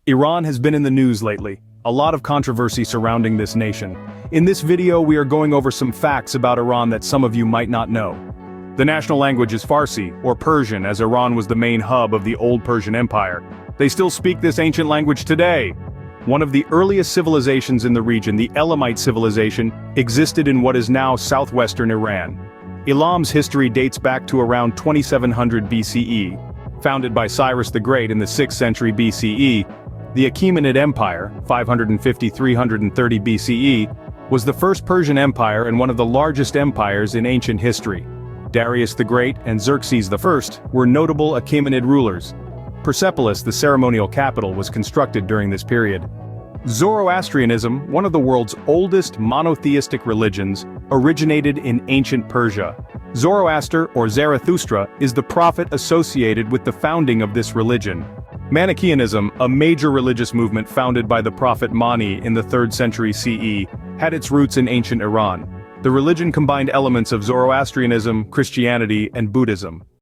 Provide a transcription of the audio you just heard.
Iran has been in the news lately. A lot of controversy surrounding this nation. In this video we are going over some facts about Iran that some of you might not know. The national language is Farsi, or Persian, as Iran was the main hub of the old Persian Empire. They still speak this ancient language today. One of the earliest civilizations in the region, the Elamite civilization, existed in what is now southwestern Iran. Elam's history dates back to around 2700 BCE. Founded by Cyrus the Great in the 6th century BCE, the Achaemenid Empire, 550–330 BCE, was the first Persian empire and one of the largest empires in ancient history. Darius the Great and Xerxes I were notable Achaemenid rulers. Persepolis, the ceremonial capital, was constructed during this period. Zoroastrianism, one of the world's oldest monotheistic religions, originated in ancient Persia. Zoroaster, or Zarathustra, is the prophet associated with the founding of this religion. Manichaeanism, a major religious movement founded by the prophet Mani in the 3rd century CE, had its roots in ancient Iran. The religion combined elements of Zoroastrianism, Christianity, and Buddhism.